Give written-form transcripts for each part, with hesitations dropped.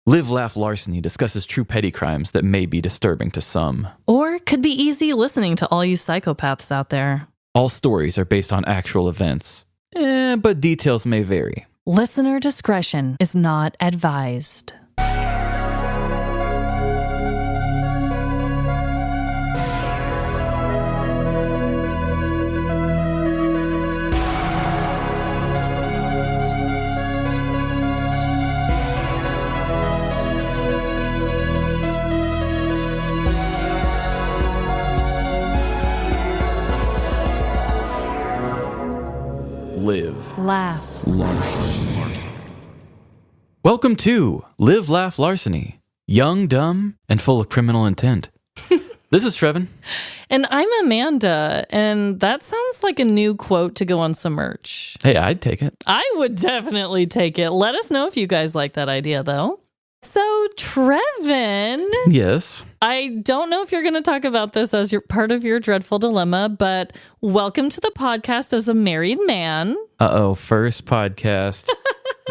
Live, Laugh, Larceny discusses true petty crimes that may be disturbing to some. Or could be easy listening to all you psychopaths out there. All stories are based on actual events, but details may vary. Listener discretion is not advised. Live, Laugh. Larceny. Welcome to Live, Laugh, Larceny. Young, dumb, and full of criminal intent. This is Trevin. And I'm Amanda, and that sounds like a new quote to go on some merch. Hey, I'd take it. I would definitely take it. Let us know if you guys like that idea, though. So, Trevin. Yes. I don't know if you're going to talk about this as part of your dreadful dilemma, but welcome to the podcast as a married man. First podcast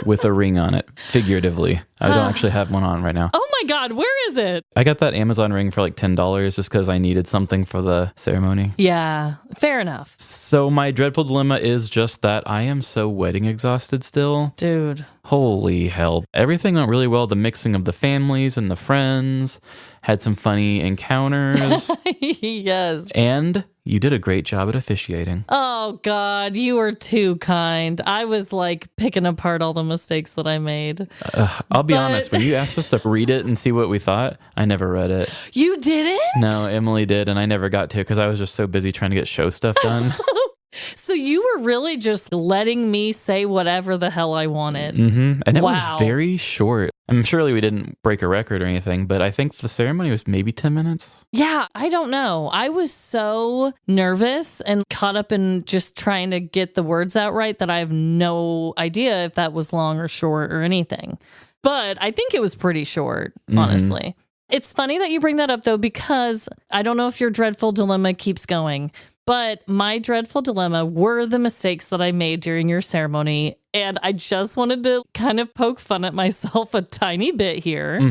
with a ring on it, figuratively. I don't actually have one on right now. Oh my God, where is it? I got that Amazon ring for like $10 just because I needed something for the ceremony. Yeah, fair enough. So my dreadful dilemma is just that I am so wedding exhausted still. Dude. Holy hell. Everything went really well. The mixing of the families and the friends, had some funny encounters. Yes. And you did a great job at officiating. Oh God, you were too kind. I was like picking apart all the mistakes that I made. I'll be honest, when you asked us to read it and see what we thought, I never read it. You didn't? No, Emily did, and I never got to because I was just so busy trying to get show stuff done. So you were really just letting me say whatever the hell I wanted. Mm-hmm. And it was Wow. very short. I'm surely we didn't break a record or anything, but I think the ceremony was maybe 10 minutes. Yeah, I don't know. I was so nervous and caught up in just trying to get the words out right that I have no idea if that was long or short or anything. But I think it was pretty short, honestly. It's funny that you bring that up, though, because I don't know if your dreadful dilemma keeps going, but my dreadful dilemma were the mistakes that I made during your ceremony. And I just wanted to kind of poke fun at myself a tiny bit here.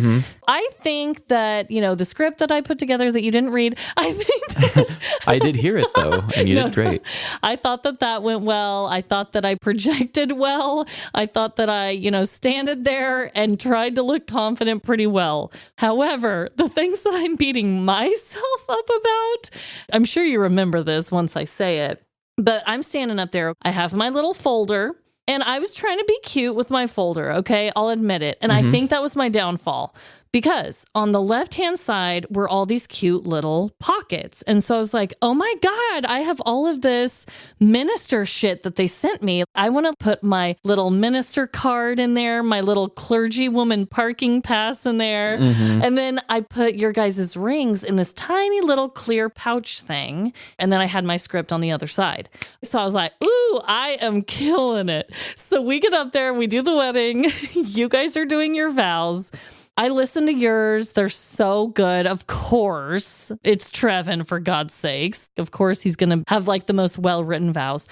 I think that, the script that I put together that you didn't read, I think I did hear it, though, and you did great. I thought that went well. I thought that I projected well. I thought that I, standed there and tried to look confident pretty well. However, the things that I'm beating myself up about, I'm sure you remember this once I say it, but I'm standing up there. I have my little folder. And I was trying to be cute with my folder, okay? I'll admit it. And I think that was my downfall because on the left-hand side were all these cute little pockets. And so I was like, oh my God, I have all of this minister shit that they sent me. I want to put my little minister card in there, my little clergy woman parking pass in there. And then I put your guys' rings in this tiny little clear pouch thing. And then I had my script on the other side. So I was like, ooh, I am killing it. So we get up there, we do the wedding. You guys are doing your vows. I listen to yours. They're so good. Of course, it's Trevin, for God's sakes. Of course, he's going to have like the most well-written vows.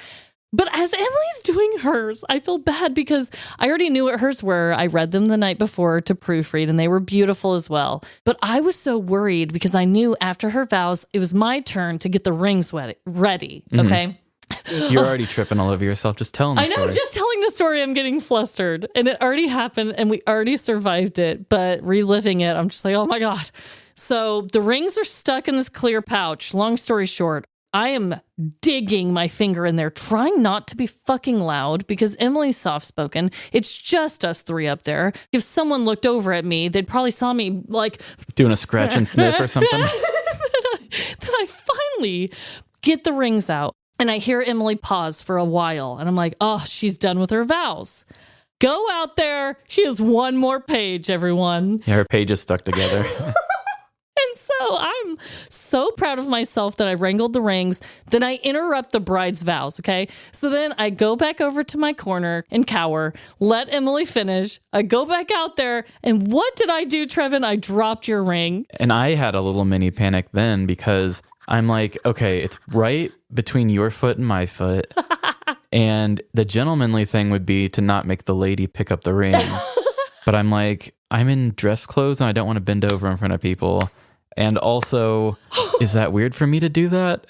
But as Emily's doing hers, I feel bad because I already knew what hers were. I read them the night before to proofread, and they were beautiful as well. But I was so worried because I knew after her vows, it was my turn to get the rings ready. Okay. You're already tripping all over yourself just telling the story. I know, just telling the story, I'm getting flustered. And it already happened, and we already survived it. But reliving it, I'm just like, oh my God. So the rings are stuck in this clear pouch. Long story short, I am digging my finger in there, trying not to be fucking loud because Emily's soft-spoken. It's just us three up there. If someone looked over at me, they'd probably saw me like... doing a scratch and sniff or something. Then I finally get the rings out. And I hear Emily pause for a while. And I'm like, oh, she's done with her vows. Go out there. She has one more page, everyone. Yeah, her pages stuck together. And so I'm so proud of myself that I wrangled the rings. Then I interrupt the bride's vows, okay? So then I go back over to my corner and cower, let Emily finish. I go back out there. And what did I do, Trevin? I dropped your ring. And I had a little mini panic then because I'm like, okay, it's right between your foot and my foot. And the gentlemanly thing would be to not make the lady pick up the ring. But I'm like, I'm in dress clothes and I don't want to bend over in front of people. And also, is that weird for me to do that?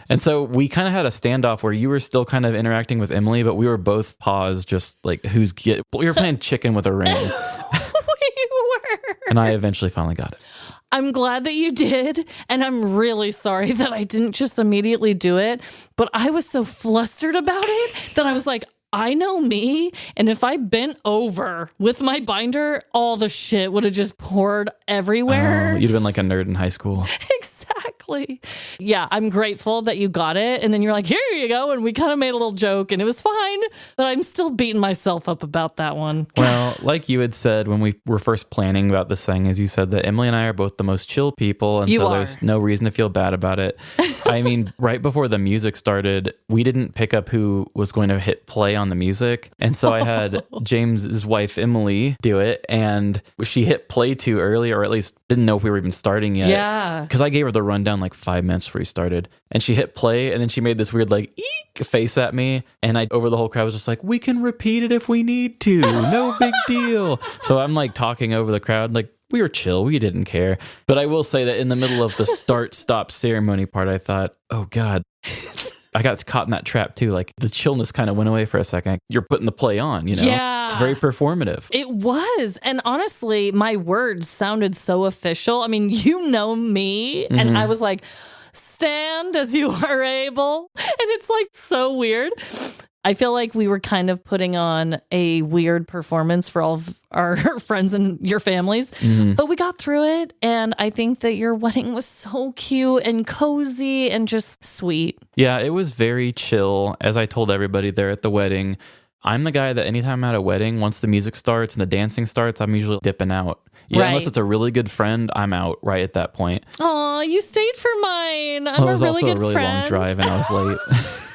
And so we kind of had a standoff where you were still kind of interacting with Emily, but we were both paused, just like we were playing chicken with a ring. We were. And I eventually finally got it. I'm glad that you did. And I'm really sorry that I didn't just immediately do it. But I was so flustered about it that I was like, I know me, and if I bent over with my binder, all the shit would have just poured everywhere. You'd have been like a nerd in high school. Exactly. Yeah, I'm grateful that you got it, and then you're like, here you go, and we kind of made a little joke, and it was fine, but I'm still beating myself up about that one. Well, like you had said when we were first planning about this thing, as you said that Emily and I are both the most chill people, and there's no reason to feel bad about it. I mean, right before the music started, we didn't pick up who was going to hit play on the music. And so I had James's wife, Emily, do it. And she hit play too early, or at least didn't know if we were even starting yet. Yeah. Because I gave her the rundown like 5 minutes before we started. And she hit play, and then she made this weird like eek face at me. And I, over the whole crowd, was just like, we can repeat it if we need to. No big deal. So I'm like talking over the crowd, like, we were chill. We didn't care. But I will say that in the middle of the start-stop ceremony part, I thought, oh God, I got caught in that trap too. Like the chillness kind of went away for a second. You're putting the play on, you know? Yeah. It's very performative. It was. And honestly, my words sounded so official. I mean, you know me. Mm-hmm. And I was like, stand as you are able. And it's like so weird. I feel like we were kind of putting on a weird performance for all of our friends and your families, but we got through it. And I think that your wedding was so cute and cozy and just sweet. Yeah, it was very chill. As I told everybody there at the wedding, I'm the guy that anytime I'm at a wedding, once the music starts and the dancing starts, I'm usually dipping out. Yeah, right. Unless it's a really good friend, I'm out right at that point. Aw, you stayed for mine. I'm a really good friend. It was also a really long drive and I was late.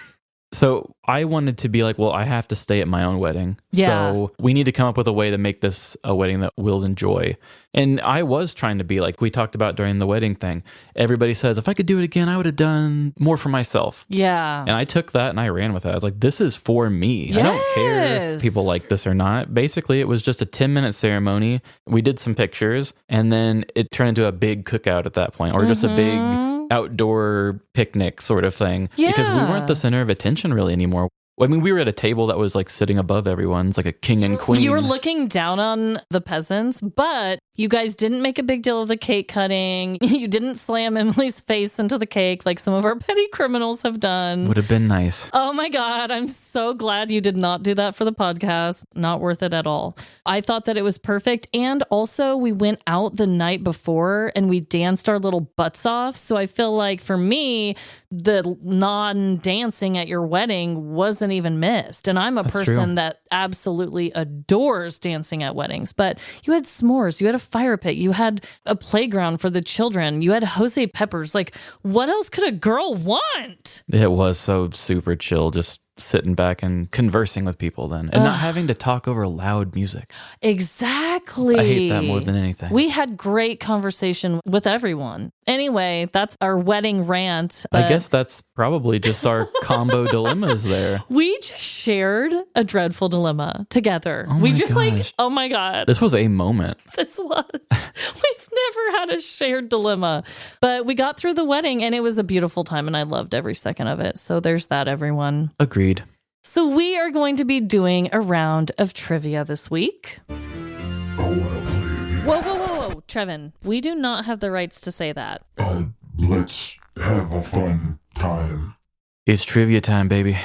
So I wanted to be like, well, I have to stay at my own wedding. Yeah. So we need to come up with a way to make this a wedding that we'll enjoy. And I was trying to be like we talked about during the wedding thing. Everybody says, if I could do it again, I would have done more for myself. Yeah. And I took that and I ran with it. I was like, this is for me. Yes. I don't care if people like this or not. Basically, it was just a 10-minute ceremony. We did some pictures and then it turned into a big cookout at that point, or just a big outdoor picnic sort of thing. Yeah. Because we weren't the center of attention really anymore. I mean, we were at a table that was like sitting above everyone. It's like a king and queen. You were looking down on the peasants, but you guys didn't make a big deal of the cake cutting. You didn't slam Emily's face into the cake like some of our petty criminals have done. Would have been nice. Oh my God. I'm so glad you did not do that for the podcast. Not worth it at all. I thought that it was perfect. And also we went out the night before and we danced our little butts off. So I feel like for me, the non-dancing at your wedding wasn't even missed. And I'm a person that absolutely adores dancing at weddings. But you had s'mores, you had a fire pit, you had a playground for the children, you had Jose Peppers. Like, what else could a girl want? It was so super chill, just sitting back and conversing with people then, and not having to talk over loud music. Exactly. I hate that more than anything. We had great conversation with everyone. Anyway, that's our wedding rant. I guess that's probably just our combo dilemmas there. We just shared a dreadful dilemma together. We just gosh. Like, oh my God. This was a moment. This was. We've never had a shared dilemma. But we got through the wedding and it was a beautiful time and I loved every second of it. So there's that, everyone. Agreed. So we are going to be doing a round of trivia this week. Whoa, Trevin. We do not have the rights to say that. Let's have a fun time. It's trivia time, baby.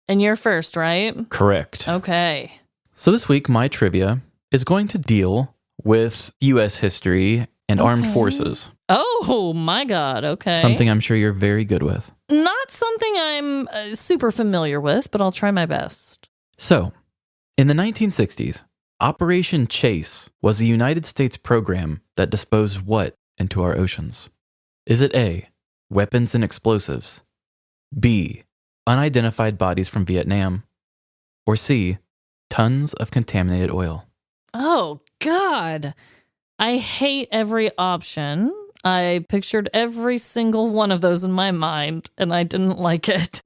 And you're first, right? Correct. Okay. So this week, my trivia is going to deal with U.S. history and armed forces. Oh, my God. Okay. Something I'm sure you're very good with. Not something I'm super familiar with, but I'll try my best. So, in the 1960s, Operation Chase was a United States program that disposed what into our oceans? Is it A, weapons and explosives, B, unidentified bodies from Vietnam, or C, tons of contaminated oil? Oh, God. I hate every option. I pictured every single one of those in my mind, and I didn't like it.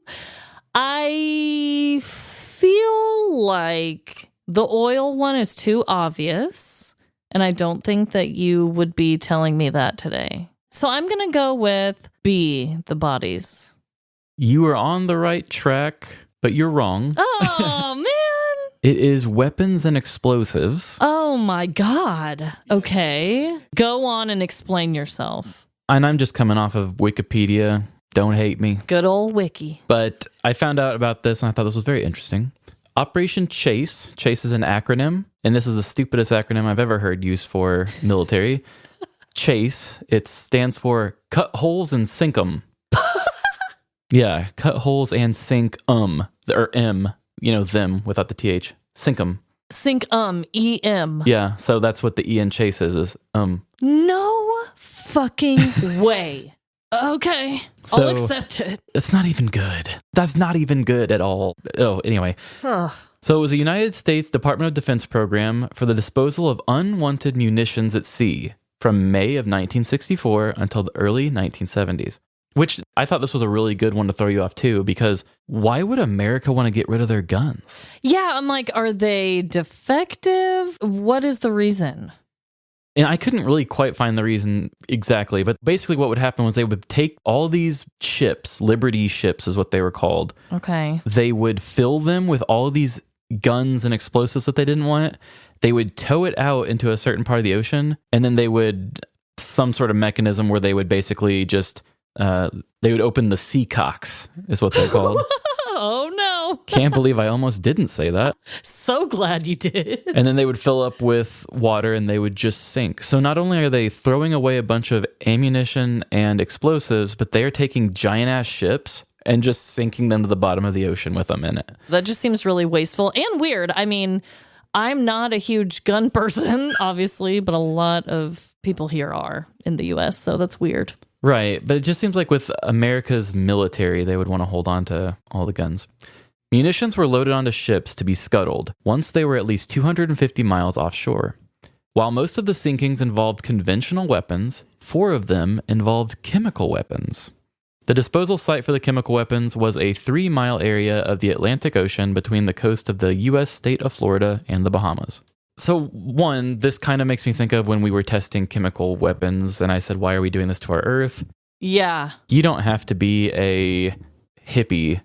I feel like the oil one is too obvious, And I don't think that you would be telling me that today. So I'm going to go with B, the bodies. You are on the right track, but you're wrong. Oh, man. It is weapons and explosives. Oh, my God. Okay. Go on and explain yourself. And I'm just coming off of Wikipedia. Don't hate me. Good old Wiki. But I found out about this and I thought this was very interesting. Operation Chase. Chase is an acronym, and this is the stupidest acronym I've ever heard used for military. Chase, it stands for cut holes and sink 'em. Yeah, cut holes and sink or M, them without the TH. Sink 'em. Sink E-M. Yeah, so that's what the E in Chase is No fucking way. Okay, I'll So- accept it. It's not even good. That's not even good at all. Oh, anyway. Ugh. So it was a United States Department of Defense program for the disposal of unwanted munitions at sea from May of 1964 until the early 1970s. Which I thought this was a really good one to throw you off too, because why would America want to get rid of their guns? Yeah, I'm like, are they defective? What is the reason? And I couldn't really quite find the reason exactly, but basically what would happen was they would take all these ships, Liberty ships is what they were called. Okay. They would fill them with all these guns and explosives that they didn't want. They would tow it out into a certain part of the ocean, and then they would, some sort of mechanism where they would basically just, they would open the sea cocks, is what they're called. Oh, no. Can't believe I almost didn't say that. So glad you did. And then they would fill up with water and they would just sink. So not only are they throwing away a bunch of ammunition and explosives, but they are taking giant ass ships and just sinking them to the bottom of the ocean with them in it. That just seems really wasteful and weird. I mean, I'm not a huge gun person, obviously, but a lot of people here are in the US, so that's weird. Right, but it just seems like with America's military, they would want to hold on to all the guns. Munitions were loaded onto ships to be scuttled once they were at least 250 miles offshore. While most of the sinkings involved conventional weapons, 4 of them involved chemical weapons. The disposal site for the chemical weapons was a 3-mile area of the Atlantic Ocean between the coast of the U.S. state of Florida and the Bahamas. So, one, this kind of makes me think of when we were testing chemical weapons, and I said, why are we doing this to our Earth? Yeah. You don't have to be a hippie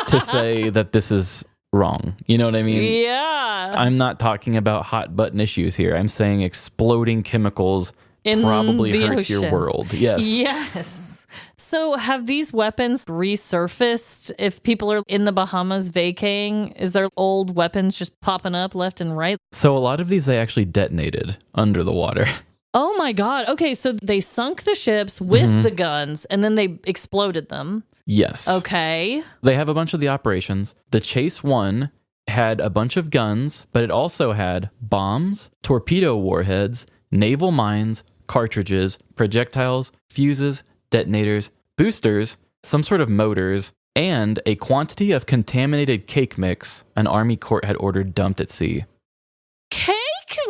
to say that this is wrong. You know what I mean? Yeah. I'm not talking about hot button issues here. I'm saying exploding chemicals In probably the hurts your ocean. world. Yes. Yes. So have these weapons resurfaced if people are in the Bahamas vacating? Is there old weapons just popping up left and right? So a lot of these they actually detonated under the water. Oh my God. Okay, so they sunk the ships with the guns and then they exploded them. Yes. Okay. They have a bunch of the operations. The Chase 1 had a bunch of guns, but it also had bombs, torpedo warheads, naval mines, cartridges, projectiles, fuses, detonators, boosters, some sort of motors, and a quantity of contaminated cake mix an Army court had ordered dumped at sea. Cake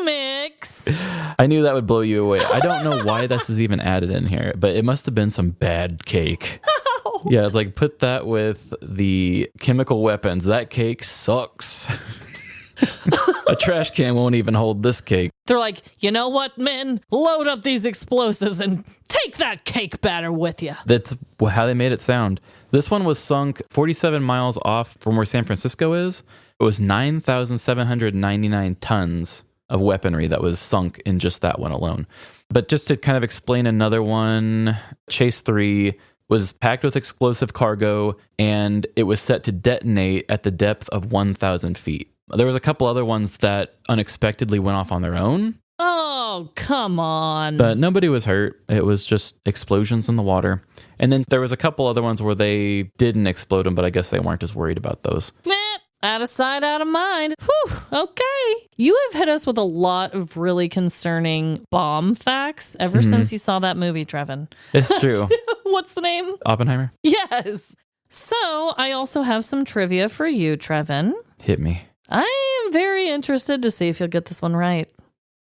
mix. I knew that would blow you away. I don't know why this is even added in here, but it must have been some bad cake. Yeah, it's like put that with the chemical weapons. That cake sucks. A trash can won't even hold this cake. They're like, you know what, men? Load up these explosives and take that cake batter with you. That's how they made it sound. This one was sunk 47 miles off from where San Francisco is. It was 9,799 tons of weaponry that was sunk in just that one alone. But just to kind of explain another one, Chase 3 was packed with explosive cargo, and it was set to detonate at the depth of 1,000 feet. There was a couple other ones that unexpectedly went off on their own. Oh, come on. But nobody was hurt. It was just explosions in the water. And then there was a couple other ones where they didn't explode them, but I guess they weren't as worried about those. Meh, out of sight, out of mind. Whew, okay. You have hit us with a lot of really concerning bomb facts ever since you saw that movie, Trevin. It's true. What's the name? Oppenheimer? Yes. So I also have some trivia for you, Trevin. Hit me. I am very interested to see if you'll get this one right.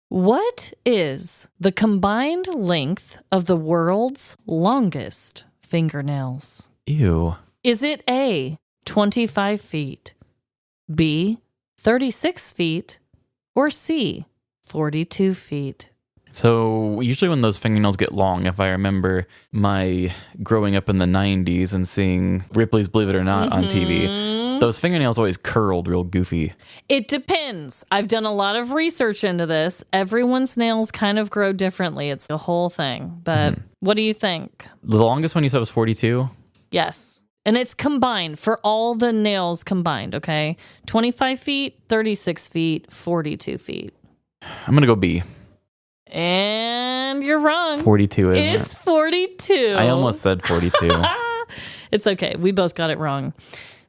What is the combined length of the world's longest fingernails? Ew. Is it A, 25 feet, B, 36 feet, or C, 42 feet. So usually when those fingernails get long, if I remember my growing up in the 90s and seeing Ripley's Believe It or Not on TV, those fingernails always curled real goofy. It depends. I've done a lot of research into this. Everyone's nails kind of grow differently. It's a whole thing. But what do you think? The longest one you said was 42? Yes. And it's combined for all the nails combined, okay? 25 feet, 36 feet, 42 feet. I'm going to go B. And you're wrong. 42, isn't it? It's 42. I almost said 42. It's okay. We both got it wrong.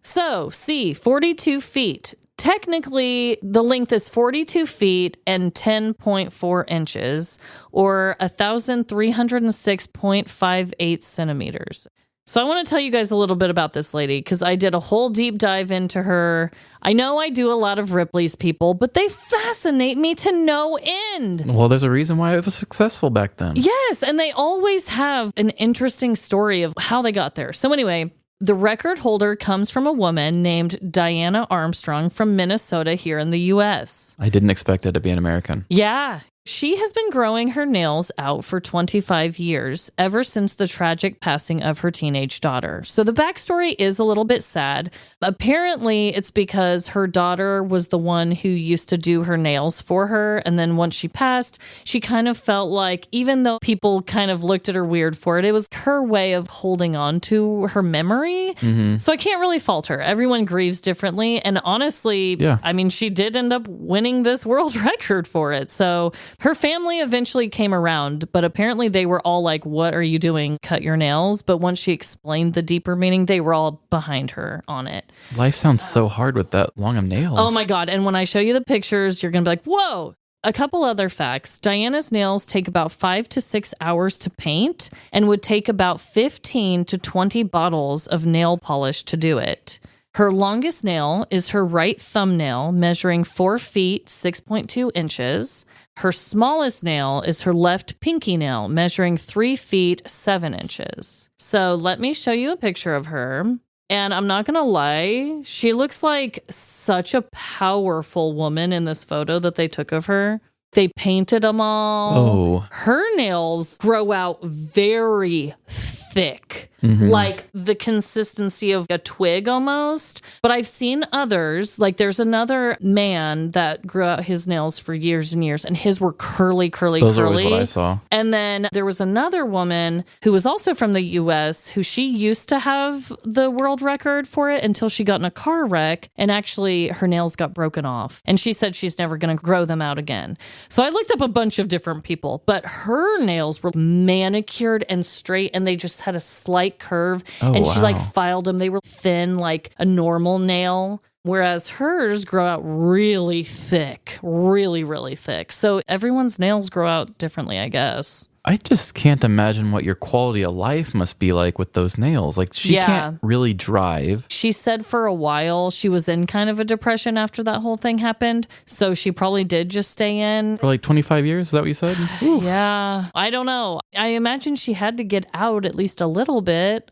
So, C, 42 feet. Technically, the length is 42 feet and 10.4 inches, or 1,306.58 centimeters. So I want to tell you guys a little bit about this lady because I did a whole deep dive into her. I know I do a lot of Ripley's people, but they fascinate me to no end. Well, there's a reason why it was successful back then. Yes, and they always have an interesting story of how they got there. So anyway, the record holder comes from a woman named Diana Armstrong from Minnesota here in the U.S. I didn't expect it to be an American. Yeah. She has been growing her nails out for 25 years, ever since the tragic passing of her teenage daughter. So the backstory is a little bit sad. Apparently, it's because her daughter was the one who used to do her nails for her. And then once she passed, she kind of felt like, even though people kind of looked at her weird for it, it was her way of holding on to her memory. So I can't really fault her. Everyone grieves differently. And honestly, I mean, she did end up winning this world record for it. So her family eventually came around, but apparently they were all like, what are you doing? Cut your nails. But once she explained the deeper meaning, they were all behind her on it. Life sounds so hard with that long of nails. Oh my God. And when I show you the pictures, you're going to be like, whoa. A couple other facts. Diana's nails take about 5 to 6 hours to paint and would take about 15 to 20 bottles of nail polish to do it. Her longest nail is her right thumbnail, measuring 4 feet, 6.2 inches. Her smallest nail is her left pinky nail, measuring 3 feet, 7 inches. So let me show you a picture of her. And I'm not going to lie, she looks like such a powerful woman in this photo that they took of her. They painted them all. Oh. Her nails grow out very thick, like the consistency of a twig almost. But I've seen others, like there's another man that grew out his nails for years and years, and his were curly. Those are always what I saw. And then there was another woman who was also from the U.S. who she used to have the world record for it until she got in a car wreck, and actually her nails got broken off. And she said she's never going to grow them out again. So I looked up a bunch of different people, but her nails were manicured and straight, and they just had a slight curve. And she like filed them. They were thin like a normal nail, whereas hers grow out really thick, really thick. So everyone's nails grow out differently, I guess. I just can't imagine what your quality of life must be like with those nails. Like, she can't really drive. She said for a while she was in kind of a depression after that whole thing happened. So she probably did just stay in. For like 25 years? Is that what you said? Yeah. I don't know. I imagine she had to get out at least a little bit.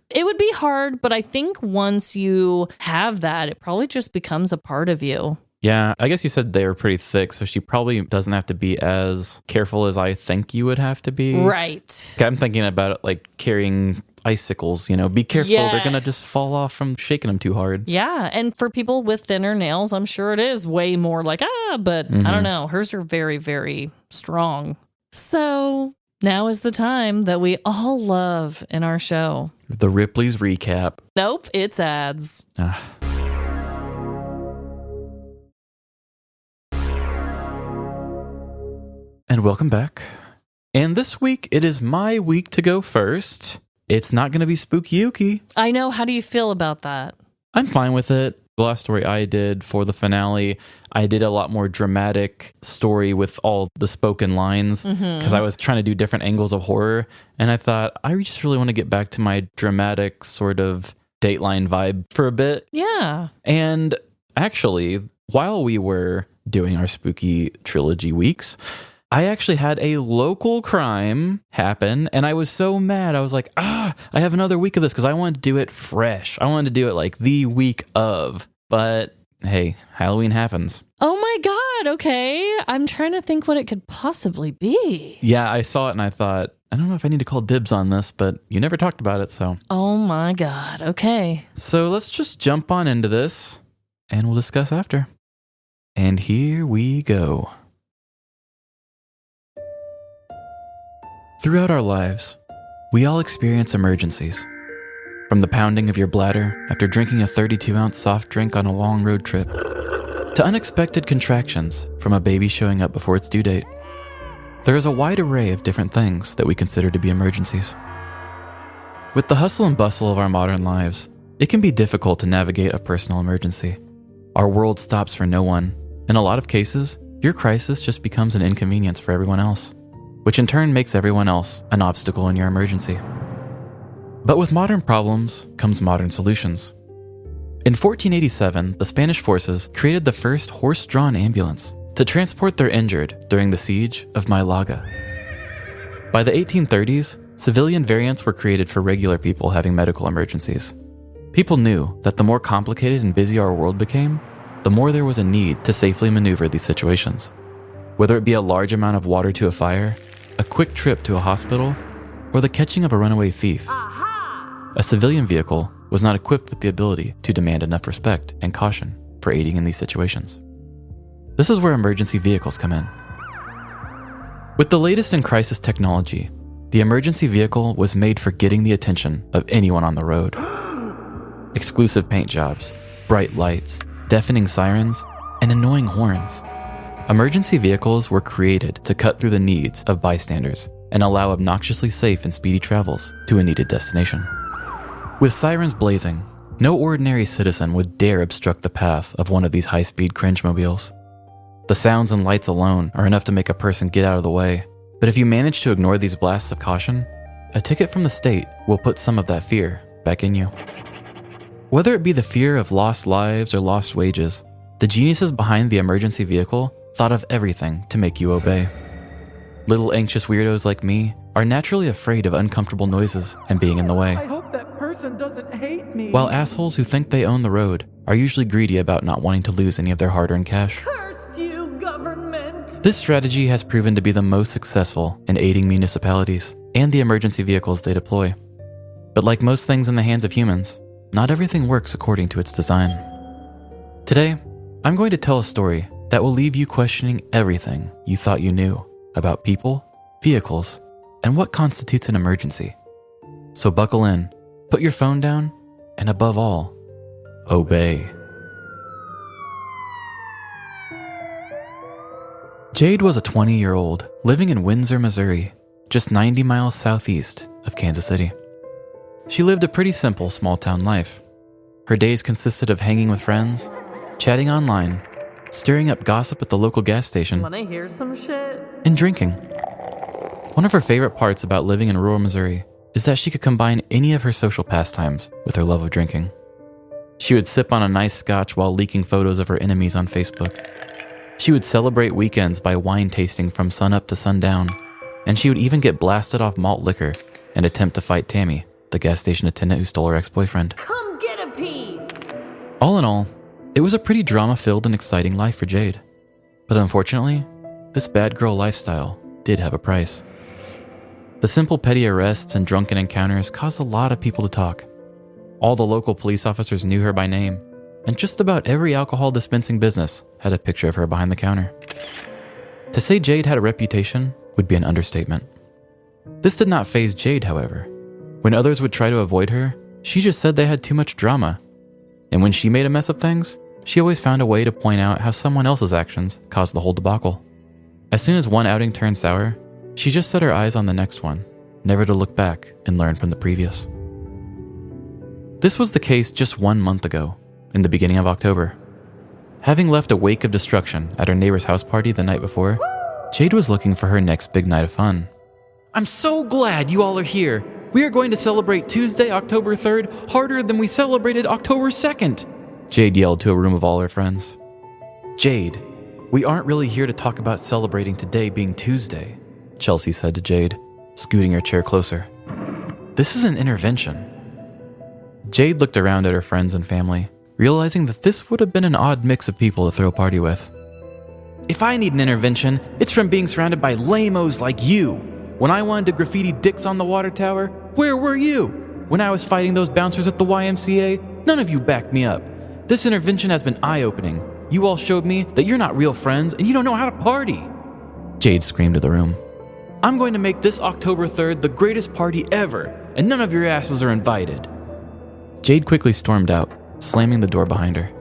It would be hard, but I think once you have that, it probably just becomes a part of you. Yeah, I guess you said they were pretty thick, so she probably doesn't have to be as careful as I think you would have to be. Right. I'm thinking about it like carrying icicles, be careful. Yes. They're going to just fall off from shaking them too hard. Yeah, and for people with thinner nails, I'm sure it is way more like, but I don't know. Hers are very, very strong. So now is the time that we all love in our show. The Ripley's Recap. Nope, it's ads. And welcome back. And this week, it is my week to go first. It's not going to be Spooky-ooky. I know. How do you feel about that? I'm fine with it. The last story I did for the finale, I did a lot more dramatic story with all the spoken lines because I was trying to do different angles of horror. And I thought, I just really want to get back to my dramatic sort of Dateline vibe for a bit. Yeah. And actually, while we were doing our spooky trilogy weeks, I actually had a local crime happen, and I was so mad. I was like, I have another week of this because I wanted to do it fresh. I wanted to do it like the week of. But hey, Halloween happens. Oh my God, okay. I'm trying to think what it could possibly be. Yeah, I saw it and I thought, I don't know if I need to call dibs on this, but you never talked about it, so. Oh my God, okay. So let's just jump on into this and we'll discuss after. And here we go. Throughout our lives, we all experience emergencies. From the pounding of your bladder after drinking a 32-ounce soft drink on a long road trip, to unexpected contractions from a baby showing up before its due date. There is a wide array of different things that we consider to be emergencies. With the hustle and bustle of our modern lives, it can be difficult to navigate a personal emergency. Our world stops for no one. In a lot of cases, your crisis just becomes an inconvenience for everyone else, which in turn makes everyone else an obstacle in your emergency. But with modern problems comes modern solutions. In 1487, the Spanish forces created the first horse-drawn ambulance to transport their injured during the siege of Malaga. By the 1830s, civilian variants were created for regular people having medical emergencies. People knew that the more complicated and busy our world became, the more there was a need to safely maneuver these situations. Whether it be a large amount of water to a fire, a quick trip to a hospital, or the catching of a runaway thief, a civilian vehicle was not equipped with the ability to demand enough respect and caution for aiding in these situations. This is where emergency vehicles come in. With the latest in crisis technology, the emergency vehicle was made for getting the attention of anyone on the road. Exclusive paint jobs, bright lights, deafening sirens, and annoying horns. Emergency vehicles were created to cut through the needs of bystanders and allow obnoxiously safe and speedy travels to a needed destination. With sirens blazing, no ordinary citizen would dare obstruct the path of one of these high-speed cringe-mobiles. The sounds and lights alone are enough to make a person get out of the way, but if you manage to ignore these blasts of caution, a ticket from the state will put some of that fear back in you. Whether it be the fear of lost lives or lost wages, the geniuses behind the emergency vehicle thought of everything to make you obey. Little anxious weirdos like me are naturally afraid of uncomfortable noises and being in the way. Doesn't hate me. While assholes who think they own the road are usually greedy about not wanting to lose any of their hard-earned cash. Curse you, government! This strategy has proven to be the most successful in aiding municipalities and the emergency vehicles they deploy. But like most things in the hands of humans, not everything works according to its design. Today, I'm going to tell a story that will leave you questioning everything you thought you knew about people, vehicles, and what constitutes an emergency. So buckle in. Put your phone down, and above all, obey. Jade was a 20-year-old living in Windsor, Missouri, just 90 miles southeast of Kansas City. She lived a pretty simple small-town life. Her days consisted of hanging with friends, chatting online, stirring up gossip at the local gas station, Wanna hear some shit? and drinking. One of her favorite parts about living in rural Missouri is that she could combine any of her social pastimes with her love of drinking. She would sip on a nice scotch while leaking photos of her enemies on Facebook. She would celebrate weekends by wine tasting from sunup to sundown, and she would even get blasted off malt liquor and attempt to fight Tammy, the gas station attendant who stole her ex-boyfriend. Come get a piece! All in all, it was a pretty drama-filled and exciting life for Jade. But unfortunately, this bad girl lifestyle did have a price. The simple petty arrests and drunken encounters caused a lot of people to talk. All the local police officers knew her by name, and just about every alcohol dispensing business had a picture of her behind the counter. To say Jade had a reputation would be an understatement. This did not faze Jade, however. When others would try to avoid her, she just said they had too much drama. And when she made a mess of things, she always found a way to point out how someone else's actions caused the whole debacle. As soon as one outing turned sour, she just set her eyes on the next one, never to look back and learn from the previous. This was the case just 1 month ago, in the beginning of October. Having left a wake of destruction at her neighbor's house party the night before, Jade was looking for her next big night of fun. "I'm so glad you all are here. We are going to celebrate Tuesday, October 3rd, harder than we celebrated October 2nd, Jade yelled to a room of all her friends. "Jade, we aren't really here to talk about celebrating today being Tuesday," Chelsea said to Jade, scooting her chair closer. "This is an intervention." Jade looked around at her friends and family, realizing that this would have been an odd mix of people to throw a party with. If I need an intervention, it's from being surrounded by lame-os like you. When I wanted to graffiti dicks on the water tower, where were you? When I was fighting those bouncers at the YMCA, none of you backed me up. This intervention has been eye-opening. You all showed me that you're not real friends and you don't know how to party. Jade screamed to the room. I'm going to make this October 3rd the greatest party ever, and none of your asses are invited. Jade quickly stormed out, slamming the door behind her.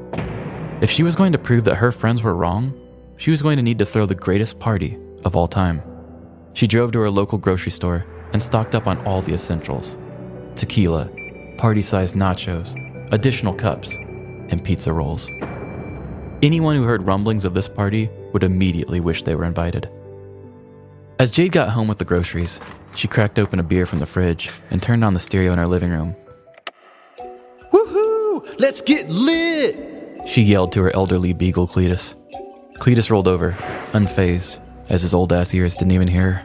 If she was going to prove that her friends were wrong, she was going to need to throw the greatest party of all time. She drove to her local grocery store and stocked up on all the essentials. Tequila, party-sized nachos, additional cups, and pizza rolls. Anyone who heard rumblings of this party would immediately wish they were invited. As Jade got home with the groceries, she cracked open a beer from the fridge and turned on the stereo in her living room. Woohoo! Let's get lit! She yelled to her elderly beagle Cletus. Cletus rolled over, unfazed, as his old ass ears didn't even hear her.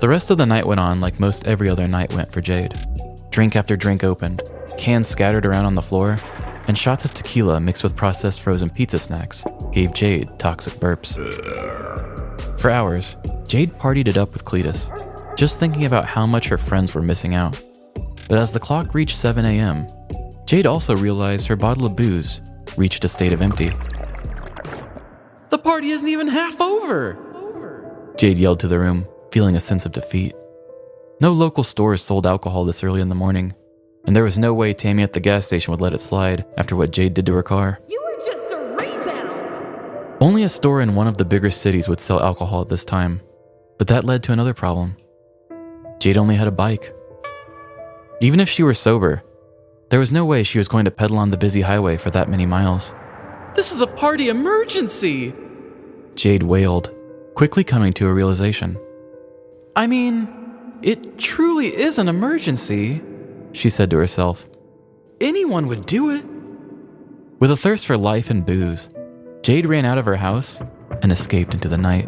The rest of the night went on like most every other night went for Jade. Drink after drink opened, cans scattered around on the floor, and shots of tequila mixed with processed frozen pizza snacks gave Jade toxic burps. For hours, Jade partied it up with Cletus, just thinking about how much her friends were missing out. But as the clock reached 7 a.m., Jade also realized her bottle of booze reached a state of empty. The party isn't even half over! Jade yelled to the room, feeling a sense of defeat. No local stores sold alcohol this early in the morning, and there was no way Tammy at the gas station would let it slide after what Jade did to her car. You were just a rebound. Only a store in one of the bigger cities would sell alcohol at this time, but that led to another problem. Jade only had a bike. Even if she were sober, there was no way she was going to pedal on the busy highway for that many miles. This is a party emergency! Jade wailed, quickly coming to a realization. I mean, it truly is an emergency, she said to herself. Anyone would do it. With a thirst for life and booze, Jade ran out of her house and escaped into the night.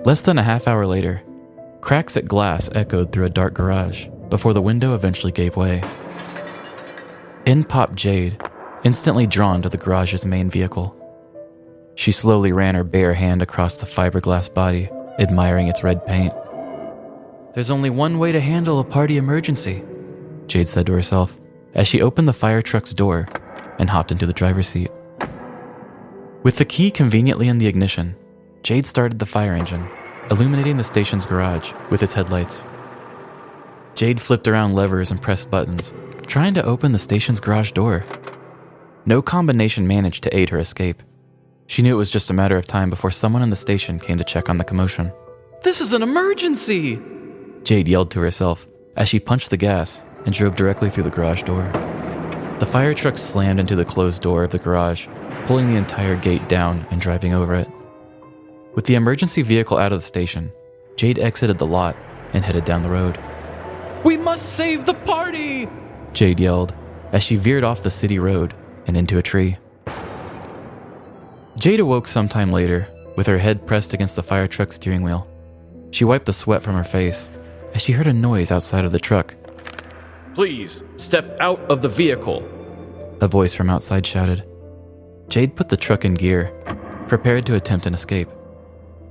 Less than a half hour later, cracks at glass echoed through a dark garage before the window eventually gave way. In popped Jade, instantly drawn to the garage's main vehicle. She slowly ran her bare hand across the fiberglass body, admiring its red paint. There's only one way to handle a party emergency, Jade said to herself as she opened the fire truck's door and hopped into the driver's seat. With the key conveniently in the ignition, Jade started the fire engine, illuminating the station's garage with its headlights. Jade flipped around levers and pressed buttons, trying to open the station's garage door. No combination managed to aid her escape. She knew it was just a matter of time before someone in the station came to check on the commotion. This is an emergency! Jade yelled to herself as she punched the gas and drove directly through the garage door. The fire truck slammed into the closed door of the garage, pulling the entire gate down and driving over it. With the emergency vehicle out of the station, Jade exited the lot and headed down the road. We must save the party! Jade yelled as she veered off the city road and into a tree. Jade awoke sometime later with her head pressed against the fire truck's steering wheel. She wiped the sweat from her face as she heard a noise outside of the truck. Please, step out of the vehicle, a voice from outside shouted. Jade put the truck in gear, prepared to attempt an escape.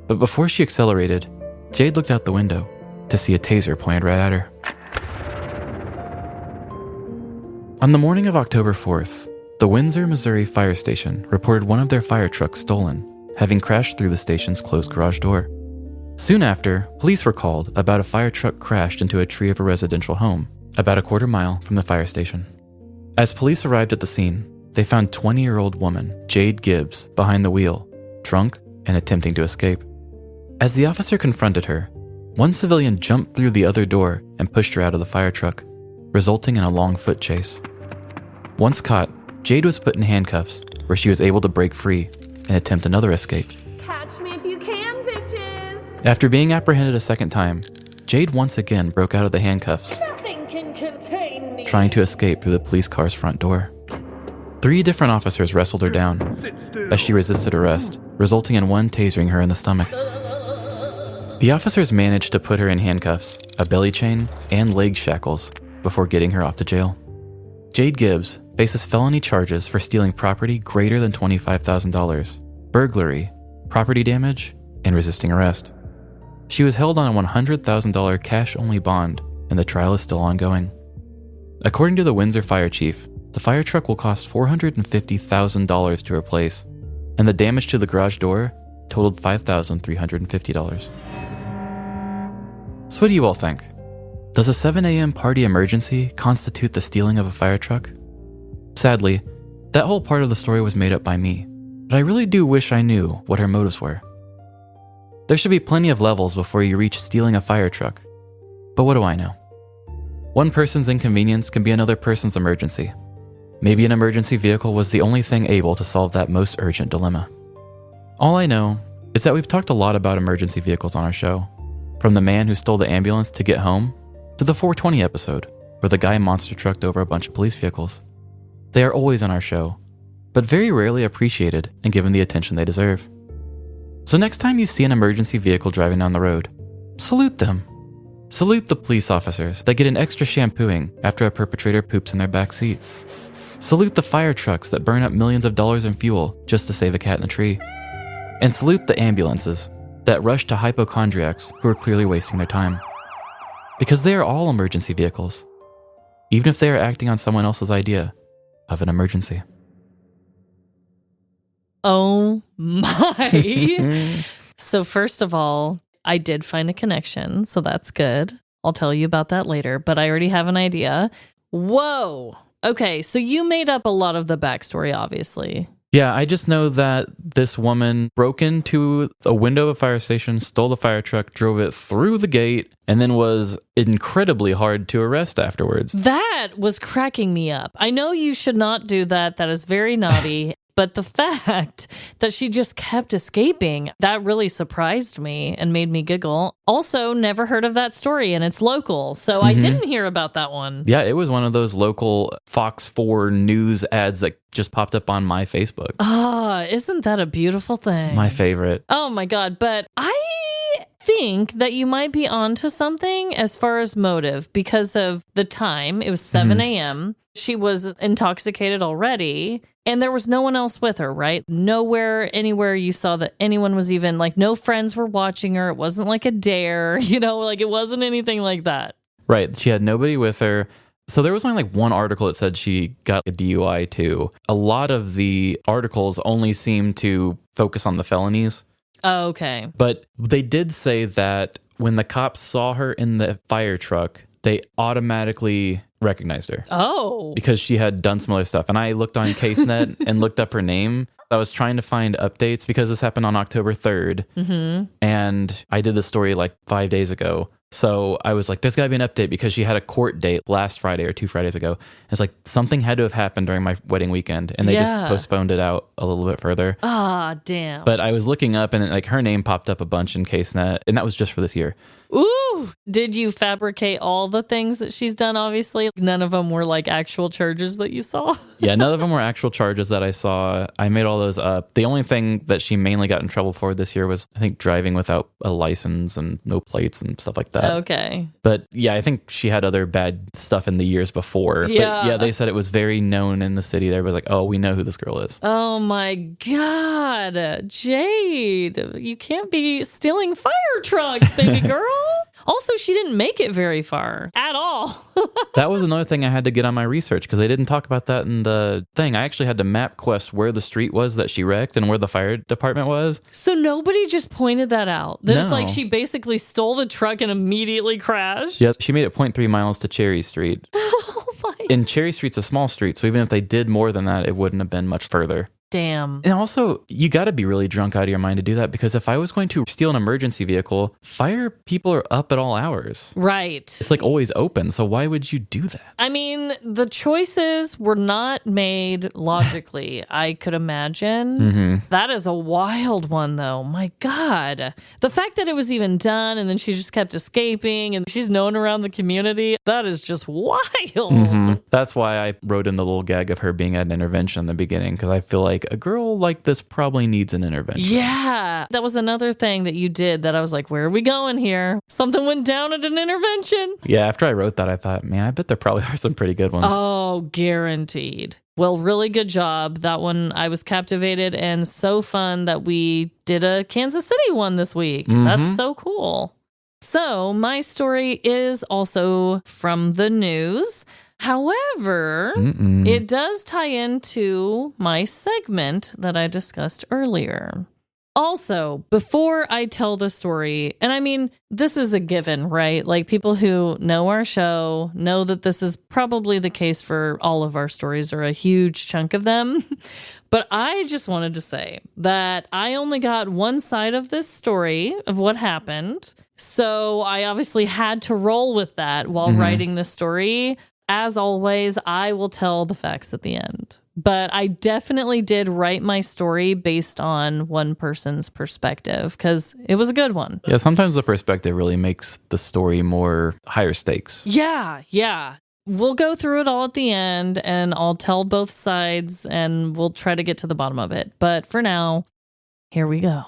But before she accelerated, Jade looked out the window to see a taser pointed right at her. On the morning of October 4th, the Windsor, Missouri fire station reported one of their fire trucks stolen, having crashed through the station's closed garage door. Soon after, police were called about a fire truck crashed into a tree of a residential home, about a quarter mile from the fire station. As police arrived at the scene, they found 20-year-old woman Jade Gibbs behind the wheel, drunk and attempting to escape. As the officer confronted her, one civilian jumped through the other door and pushed her out of the fire truck, resulting in a long foot chase. Once caught, Jade was put in handcuffs, where she was able to break free and attempt another escape. Catch me if you can, bitches! After being apprehended a second time, Jade once again broke out of the handcuffs, Nothing can contain me! trying to escape through the police car's front door. 3 different officers wrestled her down as she resisted arrest, resulting in one tasering her in the stomach. The officers managed to put her in handcuffs, a belly chain, and leg shackles before getting her off to jail. Jade Gibbs faces felony charges for stealing property greater than $25,000, burglary, property damage, and resisting arrest. She was held on a $100,000 cash-only bond, and the trial is still ongoing. According to the Windsor fire chief, the fire truck will cost $450,000 to replace, and the damage to the garage door totaled $5,350. So what do you all think? Does a 7 a.m. party emergency constitute the stealing of a fire truck? Sadly, that whole part of the story was made up by me, but I really do wish I knew what her motives were. There should be plenty of levels before you reach stealing a fire truck, but what do I know? One person's inconvenience can be another person's emergency. Maybe an emergency vehicle was the only thing able to solve that most urgent dilemma. All I know is that we've talked a lot about emergency vehicles on our show, from the man who stole the ambulance to get home, to the 420 episode, where the guy monster trucked over a bunch of police vehicles. They are always on our show, but very rarely appreciated and given the attention they deserve. So next time you see an emergency vehicle driving down the road, salute them. Salute the police officers that get an extra shampooing after a perpetrator poops in their back seat. Salute the fire trucks that burn up millions of dollars in fuel just to save a cat in a tree. And salute the ambulances that rush to hypochondriacs who are clearly wasting their time. Because they are all emergency vehicles, even if they are acting on someone else's idea of an emergency. Oh my. So first of all, I did find a connection, so that's good. I'll tell you about that later, but I already have an idea. Whoa. Okay, so you made up a lot of the backstory, obviously. Yeah, I just know that this woman broke into a window of a fire station, stole the fire truck, drove it through the gate, and then was incredibly hard to arrest afterwards. That was cracking me up. I know you should not do that. That is very naughty. But the fact that she just kept escaping, that really surprised me and made me giggle. Also, never heard of that story, and it's local, so I didn't hear about that one. Yeah, it was one of those local Fox 4 news ads that just popped up on my Facebook. Ah, isn't that a beautiful thing? My favorite. Oh my God, but I think that you might be onto something as far as motive because of the time. It was 7 a.m. She was intoxicated already, and there was no one else with her, right? Nowhere, anywhere you saw that anyone was even, like, no friends were watching her. It wasn't like a dare, like it wasn't anything like that. Right. She had nobody with her. So there was only like one article that said she got a DUI too. A lot of the articles only seem to focus on the felonies. Oh, okay. But they did say that when the cops saw her in the fire truck, they automatically recognized her. Oh. Because she had done some other stuff. And I looked on CaseNet and looked up her name. I was trying to find updates because this happened on October 3rd. And I did this story like 5 days ago. So I was like, there's got to be an update because she had a court date last Friday or 2 Fridays ago. It's like something had to have happened during my wedding weekend, and they just postponed it out a little bit further. Ah, damn. But I was looking up, and like her name popped up a bunch in CaseNet, and that was just for this year. Ooh, did you fabricate all the things that she's done? Obviously, none of them were like actual charges that you saw. Yeah, none of them were actual charges that I saw. I made all those up. The only thing that she mainly got in trouble for this year was, I think, driving without a license and no plates and stuff like that. Okay. But yeah, I think she had other bad stuff in the years before. Yeah. But yeah, they said it was very known in the city. Everybody was like, oh, we know who this girl is. Oh my God. Jade, you can't be stealing fire trucks, baby girl. Also, she didn't make it very far at all. That was another thing I had to get on my research because they didn't talk about that in the thing. I actually had to map quest where the street was that she wrecked and where the fire department was. So nobody just pointed that out? That No. It's like she basically stole the truck and immediately crashed? Yeah, she made it 0.3 miles to Cherry Street. Oh my. And Cherry Street's a small street, so even if they did more than that, it wouldn't have been much further. Damn. And also, you got to be really drunk out of your mind to do that because if I was going to steal an emergency vehicle, fire people are up at all hours. Right. It's like always open, so why would you do that? I mean, the choices were not made logically, I could imagine. That is a wild one, though. My God. The fact that it was even done and then she just kept escaping and she's known around the community, that is just wild. That's why I wrote in the little gag of her being at an intervention in the beginning because I feel like like, a girl like this probably needs an intervention. Yeah. That was another thing that you did that I was like, where are we going here? Something went down at an intervention. Yeah, after I wrote that, I thought, man, I bet there probably are some pretty good ones. Oh, guaranteed. Well, really good job. That one, I was captivated and so fun that we did a Kansas City one this week. That's so cool. So my story is also from the news. However, it does tie into my segment that I discussed earlier. Also, before I tell the story, and I mean, this is a given, right? Like, people who know our show know that this is probably the case for all of our stories, or a huge chunk of them. But I just wanted to say that I only got one side of this story of what happened. So I obviously had to roll with that while writing this story. As always, I will tell the facts at the end. But I definitely did write my story based on one person's perspective because it was a good one. Yeah, sometimes the perspective really makes the story more higher stakes. Yeah. We'll go through it all at the end and I'll tell both sides and we'll try to get to the bottom of it. But for now, here we go.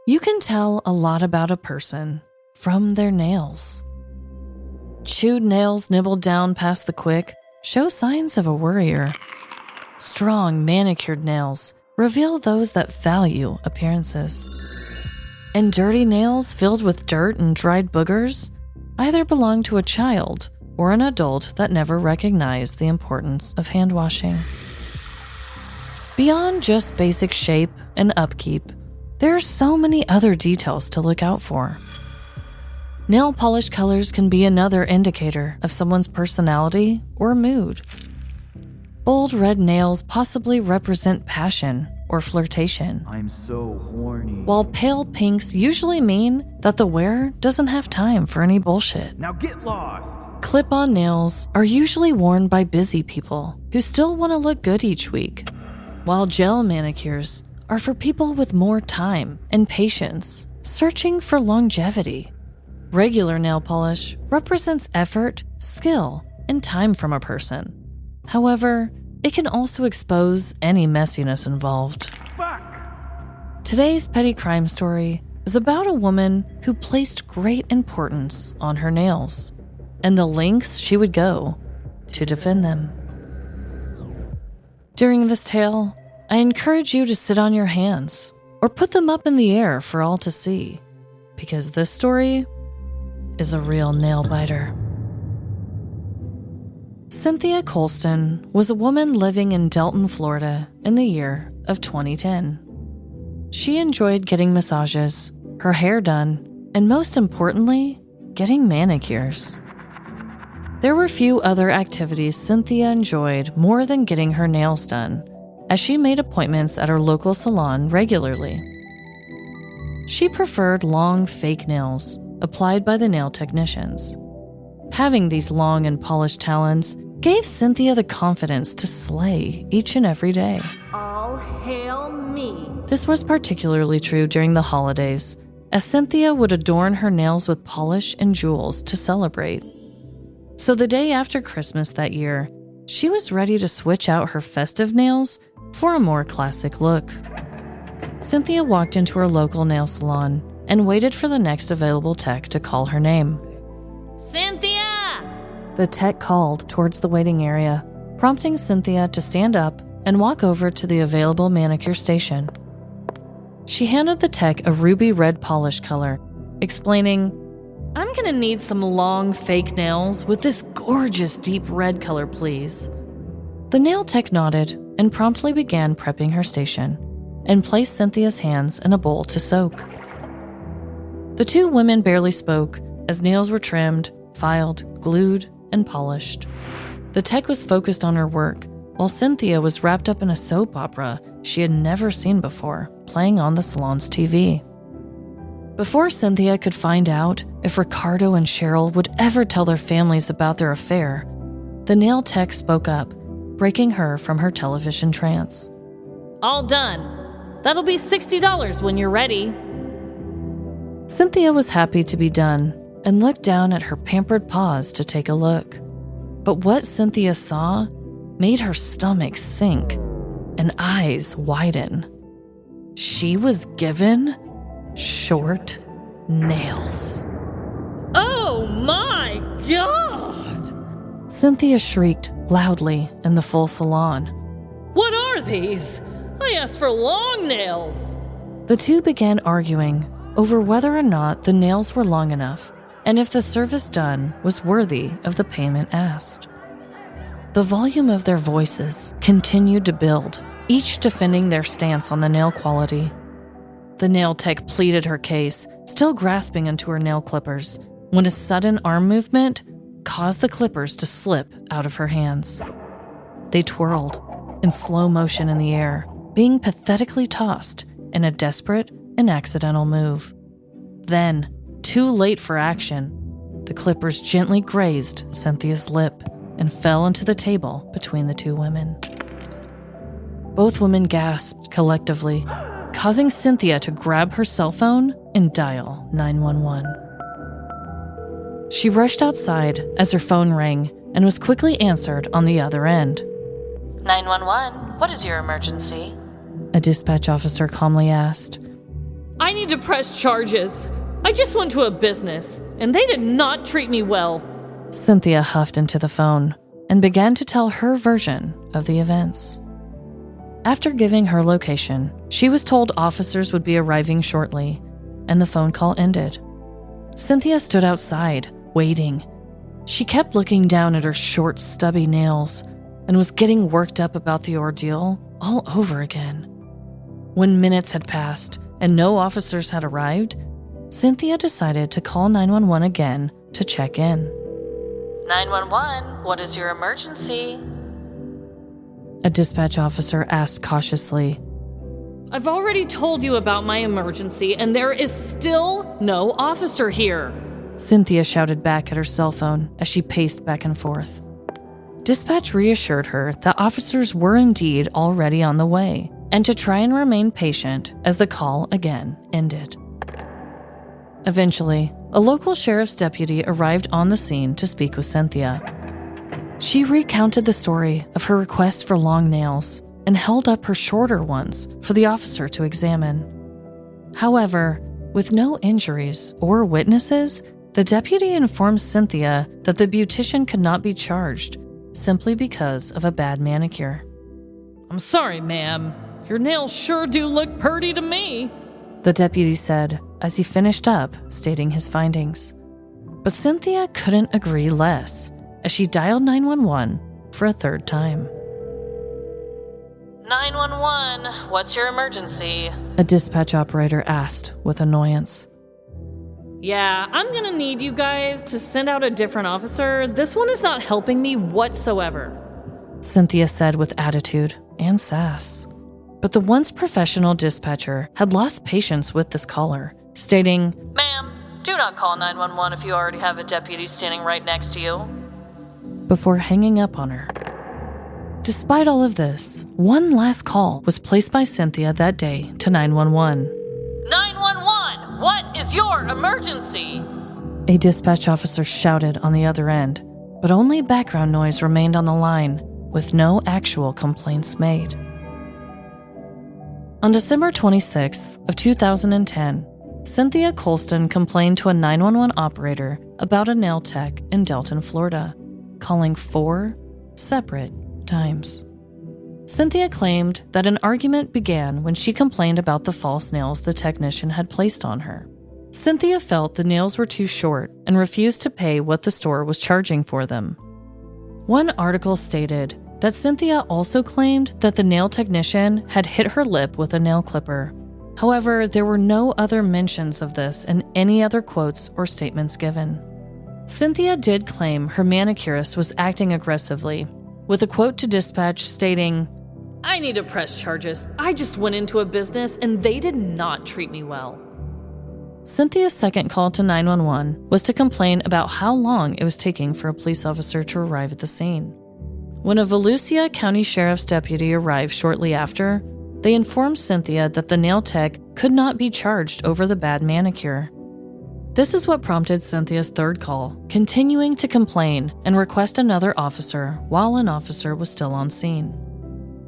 You can tell a lot about a person from their nails. Chewed nails nibbled down past the quick show signs of a worrier. Strong manicured nails reveal those that value appearances. And dirty nails filled with dirt and dried boogers either belong to a child or an adult that never recognized the importance of hand washing. Beyond just basic shape and upkeep, there are so many other details to look out for. Nail polish colors can be another indicator of someone's personality or mood. Bold red nails possibly represent passion or flirtation. I'm so horny. While pale pinks usually mean that the wearer doesn't have time for any bullshit. Now get lost. Clip-on nails are usually worn by busy people who still want to look good each week, while gel manicures are for people with more time and patience, searching for longevity. Regular nail polish represents effort, skill, and time from a person. However, it can also expose any messiness involved. Today's petty crime story is about a woman who placed great importance on her nails and the lengths she would go to defend them. During this tale, I encourage you to sit on your hands or put them up in the air for all to see, because this story is a real nail-biter. Cynthia Colston was a woman living in Delton, Florida in the year of 2010. She enjoyed getting massages, her hair done, and most importantly, getting manicures. There were few other activities Cynthia enjoyed more than getting her nails done, as she made appointments at her local salon regularly. She preferred long fake nails applied by the nail technicians. Having these long and polished talons gave Cynthia the confidence to slay each and every day. All hail me. This was particularly true during the holidays, as Cynthia would adorn her nails with polish and jewels to celebrate. So the day after Christmas that year, she was ready to switch out her festive nails for a more classic look. Cynthia walked into her local nail salon and waited for the next available tech to call her name. Cynthia! The tech called towards the waiting area, prompting Cynthia to stand up and walk over to the available manicure station. She handed the tech a ruby red polish color, explaining, "I'm gonna need some long fake nails with this gorgeous deep red color, please." The nail tech nodded and promptly began prepping her station and placed Cynthia's hands in a bowl to soak. The two women barely spoke as nails were trimmed, filed, glued, and polished. The tech was focused on her work, while Cynthia was wrapped up in a soap opera she had never seen before, playing on the salon's TV. Before Cynthia could find out if Ricardo and Cheryl would ever tell their families about their affair, the nail tech spoke up, breaking her from her television trance. All done. That'll be $60 when you're ready. Cynthia was happy to be done and looked down at her pampered paws to take a look. But what Cynthia saw made her stomach sink and eyes widen. She was given short nails. Oh my God! Cynthia shrieked loudly in the full salon. What are these? I asked for long nails. The two began arguing over whether or not the nails were long enough and if the service done was worthy of the payment asked. The volume of their voices continued to build, each defending their stance on the nail quality. The nail tech pleaded her case, still grasping into her nail clippers, when a sudden arm movement caused the clippers to slip out of her hands. They twirled in slow motion in the air, being pathetically tossed in a desperate and accidental move. Then, too late for action, the clippers gently grazed Cynthia's lip and fell into the table between the two women. Both women gasped collectively, causing Cynthia to grab her cell phone and dial 911. She rushed outside as her phone rang and was quickly answered on the other end. 911, what is your emergency? A dispatch officer calmly asked. I need to press charges. I just went to a business, and they did not treat me well. Cynthia huffed into the phone and began to tell her version of the events. After giving her location, she was told officers would be arriving shortly, and the phone call ended. Cynthia stood outside, waiting. She kept looking down at her short, stubby nails and was getting worked up about the ordeal all over again. When minutes had passed and no officers had arrived, Cynthia decided to call 911 again to check in. 911, what is your emergency? A dispatch officer asked cautiously. I've already told you about my emergency, and there is still no officer here. Cynthia shouted back at her cell phone as she paced back and forth. Dispatch reassured her that officers were indeed already on the way, and to try and remain patient as the call again ended. Eventually, a local sheriff's deputy arrived on the scene to speak with Cynthia. She recounted the story of her request for long nails and held up her shorter ones for the officer to examine. However, with no injuries or witnesses, the deputy informed Cynthia that the beautician could not be charged simply because of a bad manicure. I'm sorry, ma'am. Your nails sure do look purty to me. The deputy said as he finished up stating his findings. But Cynthia couldn't agree less as she dialed 911 for a third time. 911, what's your emergency? A dispatch operator asked with annoyance. Yeah, I'm gonna need you guys to send out a different officer. This one is not helping me whatsoever. Cynthia said with attitude and sass. But the once professional dispatcher had lost patience with this caller, stating, Ma'am, do not call 911 if you already have a deputy standing right next to you. Before hanging up on her. Despite all of this, one last call was placed by Cynthia that day to 911. 911, what is your emergency? A dispatch officer shouted on the other end, but only background noise remained on the line, with no actual complaints made. On December 26th of 2010, Cynthia Colston complained to a 911 operator about a nail tech in Delton, Florida, calling 4 separate times. Cynthia claimed that an argument began when she complained about the false nails the technician had placed on her. Cynthia felt the nails were too short and refused to pay what the store was charging for them. One article stated that Cynthia also claimed that the nail technician had hit her lip with a nail clipper. However, there were no other mentions of this in any other quotes or statements given. Cynthia did claim her manicurist was acting aggressively, with a quote to dispatch stating, I need to press charges. I just went into a business and they did not treat me well. Cynthia's second call to 911 was to complain about how long it was taking for a police officer to arrive at the scene. When a Volusia County Sheriff's deputy arrived shortly after, they informed Cynthia that the nail tech could not be charged over the bad manicure. This is what prompted Cynthia's third call, continuing to complain and request another officer while an officer was still on scene.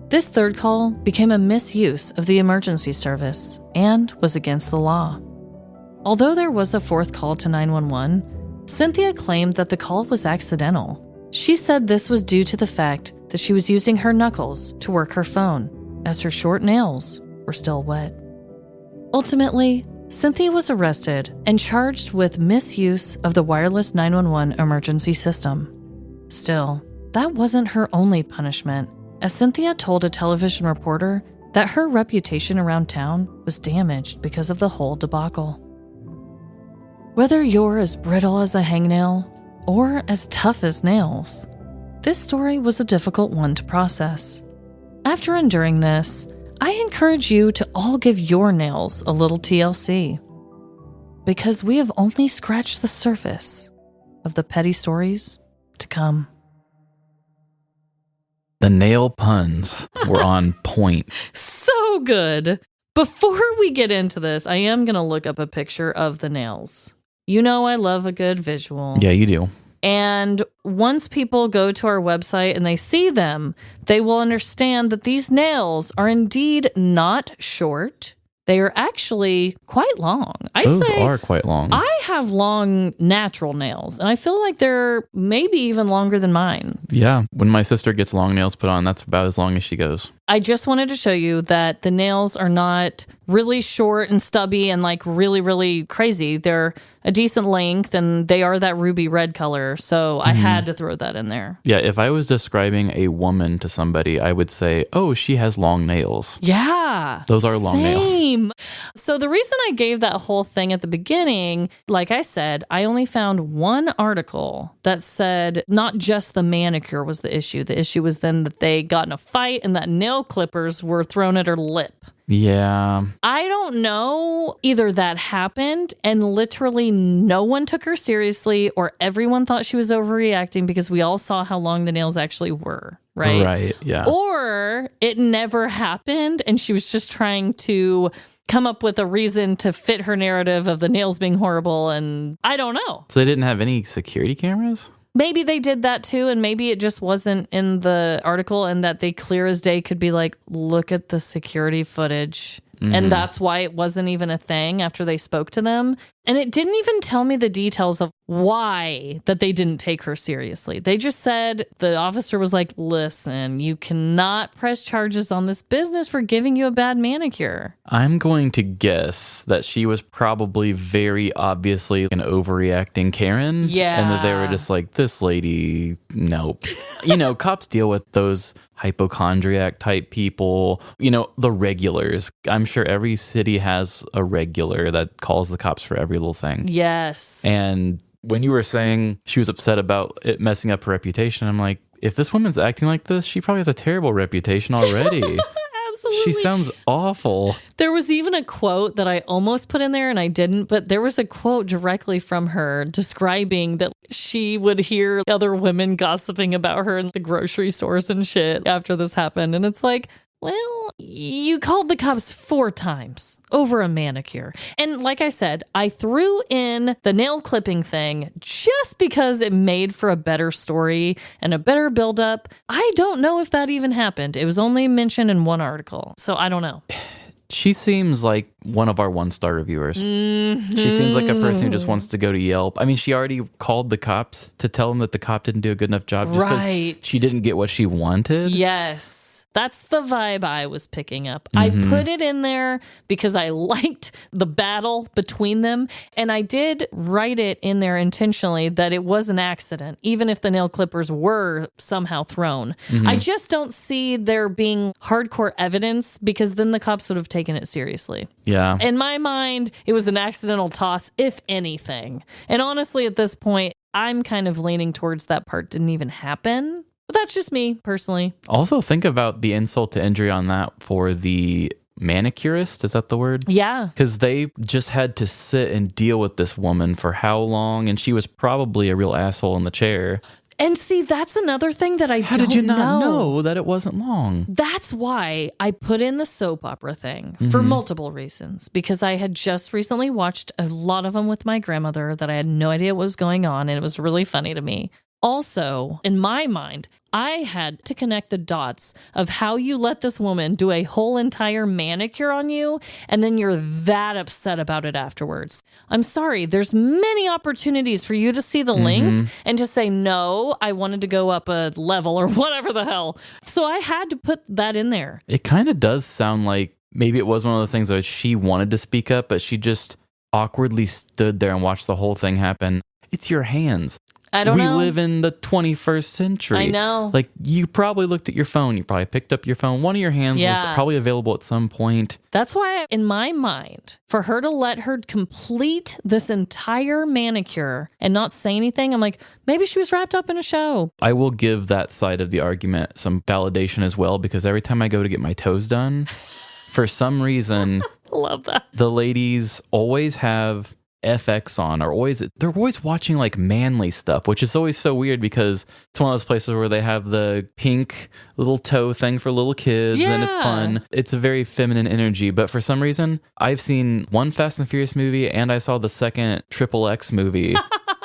This third call became a misuse of the emergency service and was against the law. Although there was a fourth call to 911, Cynthia claimed that the call was accidental. She said this was due to the fact that she was using her knuckles to work her phone, as her short nails were still wet. Ultimately, Cynthia was arrested and charged with misuse of the wireless 911 emergency system. Still, that wasn't her only punishment, as Cynthia told a television reporter that her reputation around town was damaged because of the whole debacle. Whether you're as brittle as a hangnail or as tough as nails, this story was a difficult one to process. After enduring this, I encourage you to all give your nails a little TLC, because we have only scratched the surface of the petty stories to come. The nail puns were on point. So good. Before we get into this, I am going to look up a picture of the nails. You know I love a good visual. Yeah, you do. And once people go to our website and they see them, they will understand that these nails are indeed not short. They are actually quite long. Those are quite long. I have long natural nails, and I feel like they're maybe even longer than mine. Yeah, when my sister gets long nails put on, that's about as long as she goes. I just wanted to show you that the nails are not really short and stubby and like really, really crazy. They're a decent length, and they are that ruby red color. So I had to throw that in there. Yeah, if I was describing a woman to somebody, I would say, oh, she has long nails. Yeah. Those are long nails. So the reason I gave that whole thing at the beginning, like I said, I only found one article that said not just the manicure was the issue. The issue was then that they got in a fight and that nail clippers were thrown at her lip. Yeah. I don't know. Either that happened and literally no one took her seriously, or everyone thought she was overreacting because we all saw how long the nails actually were, right? Right, yeah. Or it never happened and she was just trying to come up with a reason to fit her narrative of the nails being horrible, and I don't know. So they didn't have any security cameras? Maybe they did that too, and maybe it just wasn't in the article, and that they clear as day could be like, look at the security footage. And that's why it wasn't even a thing after they spoke to them. And it didn't even tell me the details of why that they didn't take her seriously. They just said the officer was like, listen, you cannot press charges on this business for giving you a bad manicure. I'm going to guess that she was probably very obviously an overreacting Karen. Yeah. And that they were just like, this lady, nope. You know, cops deal with those hypochondriac type people, you know, the regulars. I'm sure every city has a regular that calls the cops for every little thing. Yes. And when you were saying she was upset about it messing up her reputation, I'm like, if this woman's acting like this, she probably has a terrible reputation already. Absolutely. She sounds awful. There was even a quote that I almost put in there and I didn't, but there was a quote directly from her describing that she would hear other women gossiping about her in the grocery stores and shit after this happened. And it's like, well, you called the cops 4 times over a manicure. And like I said, I threw in the nail clipping thing just because it made for a better story and a better buildup. I don't know if that even happened. It was only mentioned in one article, so I don't know. She seems like one of our 1-star reviewers. She seems like a person who just wants to go to Yelp. I mean, she already called the cops to tell them that the cop didn't do a good enough job just because she didn't get what she wanted. Yes. That's the vibe I was picking up. I put it in there because I liked the battle between them. And I did write it in there intentionally that it was an accident, even if the nail clippers were somehow thrown. I just don't see there being hardcore evidence, because then the cops would have taken it seriously. Yeah. In my mind, it was an accidental toss, if anything. And honestly, at this point, I'm kind of leaning towards that part didn't even happen. But that's just me, personally. Also, think about the insult to injury on that for the manicurist. Is that the word? Yeah. Because they just had to sit and deal with this woman for how long? And she was probably a real asshole in the chair. And see, that's another thing that I How don't did you not know. know that it wasn't long? That's why I put in the soap opera thing for multiple reasons. Because I had just recently watched a lot of them with my grandmother that I had no idea what was going on, and it was really funny to me. Also, in my mind, I had to connect the dots of how you let this woman do a whole entire manicure on you, and then you're that upset about it afterwards. I'm sorry, there's many opportunities for you to see the length and just say, no, I wanted to go up a level or whatever the hell. So I had to put that in there. It kind of does sound like maybe it was one of those things that she wanted to speak up, but she just awkwardly stood there and watched the whole thing happen. It's your hands. I don't know. We live in the 21st century. I know. Like, you probably looked at your phone. You probably picked up your phone. One of your hands was probably available at some point. That's why, in my mind, for her to let her complete this entire manicure and not say anything, I'm like, maybe she was wrapped up in a show. I will give that side of the argument some validation as well, because every time I go to get my toes done, for some Love that. the ladies always have FX on, or they're always watching like manly stuff, which is always so weird because it's one of those places where they have the pink little toe thing for little kids and it's fun. It's a very feminine energy, but for some reason I've seen one Fast and Furious movie and I saw the second XXX movie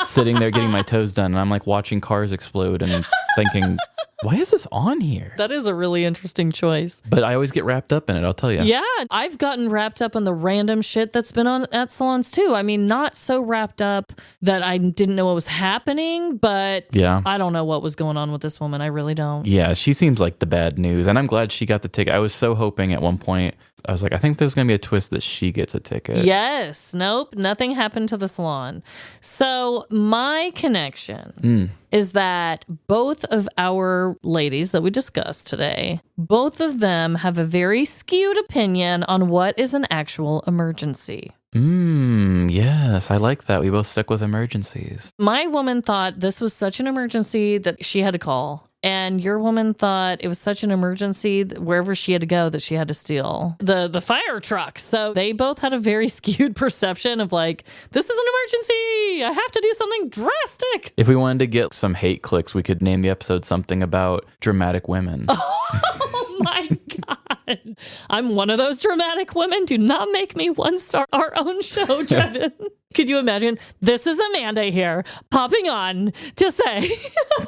sitting there getting my toes done, and I'm like watching cars explode and thinking, why is this on here? That is a really interesting choice. But I always get wrapped up in it, I'll tell you. Yeah, I've gotten wrapped up in the random shit that's been on at salons too. I mean, not so wrapped up that I didn't know what was happening, but Yeah. I don't know what was going on with this woman. I really don't. Yeah, she seems like the bad news, and I'm glad she got the ticket. I was so hoping at one point, I was like, I think there's going to be a twist that she gets a ticket. Yes. Nope. Nothing happened to the salon. So my connection is that both of our ladies that we discussed today, both of them have a very skewed opinion on what is an actual emergency. Yes, I like that. We both stuck with emergencies. My woman thought this was such an emergency that she had to call. And your woman thought it was such an emergency that wherever she had to go that she had to steal the fire truck. So they both had a very skewed perception of like, this is an emergency. I have to do something drastic. If we wanted to get some hate clicks, we could name the episode something about dramatic women. Oh my God. I'm one of those dramatic women. Do not make me one star our own show, Trevin. Could you imagine? This is Amanda here, popping on to say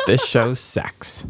This show sucks.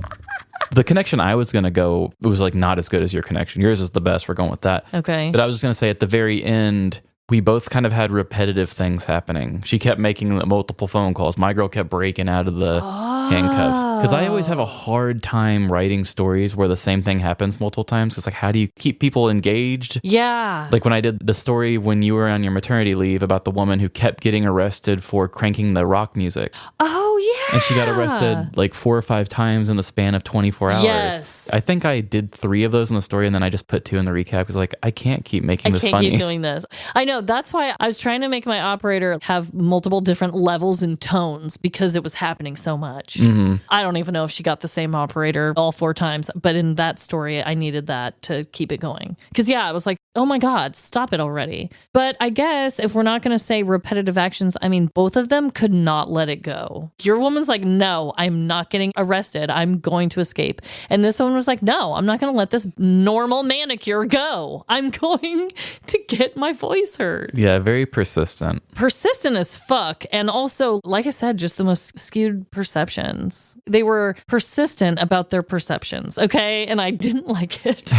The connection I was going to go, it was like not as good as your connection. Yours is the best. We're going with that. Okay. But I was just going to say at the very end, we both kind of had repetitive things happening. She kept making multiple phone calls. My girl kept breaking out of the handcuffs. Because I always have a hard time writing stories where the same thing happens multiple times. It's like, how do you keep people engaged? Yeah. Like when I did the story when you were on your maternity leave about the woman who kept getting arrested for cranking the rock music. Oh, yeah. And she got arrested like 4 or 5 times in the span of 24 hours. Yes. I think I did 3 of those in the story, and then I just put 2 in the recap. Because like, I can't keep making this funny. I can't keep doing this. I know. That's why I was trying to make my operator have multiple different levels and tones because it was happening so much. I don't even know if she got the same operator all 4 times, but in that story, I needed that to keep it going. Because yeah, I was like, oh my God, stop it already. But I guess if we're not going to say repetitive actions, I mean, both of them could not let it go. Your woman's like, no, I'm not getting arrested. I'm going to escape. And this one was like, no, I'm not going to let this normal manicure go. I'm going to get my voice heard. Yeah, very persistent. Persistent as fuck. And also, like I said, just the most skewed perceptions. They were persistent about their perceptions, okay? And I didn't like it.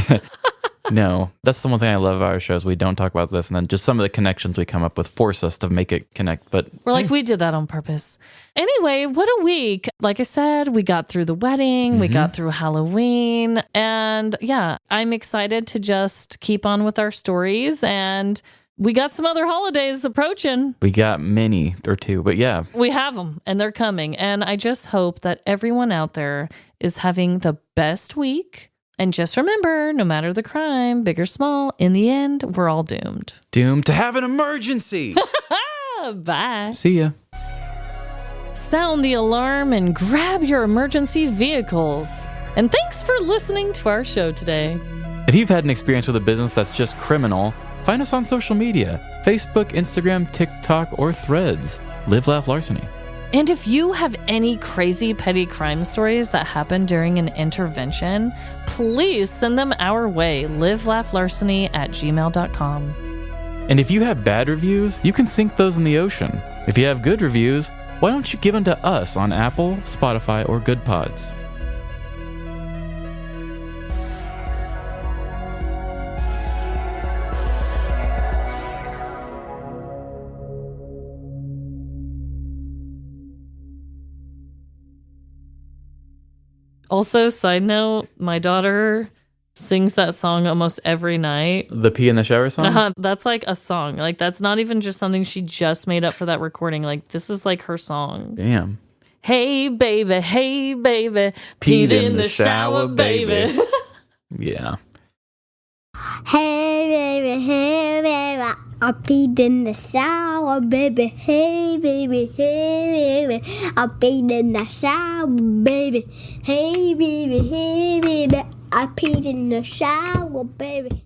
No, that's the one thing I love about our shows. We don't talk about this, and then just some of the connections we come up with force us to make it connect. But we're like, we did that on purpose. Anyway, what a week. Like I said, we got through the wedding, we got through Halloween, and yeah, I'm excited to just keep on with our stories, and we got some other holidays approaching. We got many or 2, but yeah. We have them, and they're coming. And I just hope that everyone out there is having the best week. And just remember, no matter the crime, big or small, in the end, we're all doomed. Doomed to have an emergency. Bye. See ya. Sound the alarm and grab your emergency vehicles. And thanks for listening to our show today. If you've had an experience with a business that's just criminal, find us on social media. Facebook, Instagram, TikTok, or Threads. Live, Laugh, Larceny. And if you have any crazy petty crime stories that happen during an intervention, please send them our way. livelaughlarceny@gmail.com. And if you have bad reviews, you can sink those in the ocean. If you have good reviews, why don't you give them to us on Apple, Spotify, or Good Pods? Also, side note, my daughter sings that song almost every night. The pee in the shower song? That's like a song. Like, that's not even just something she just made up for that recording. Like, this is like her song. Damn. Hey, baby, peed in the shower, baby. Yeah. Hey baby, I peed in the shower, baby. Hey baby, I peed in the shower, baby. Hey baby, I peed in the shower, baby.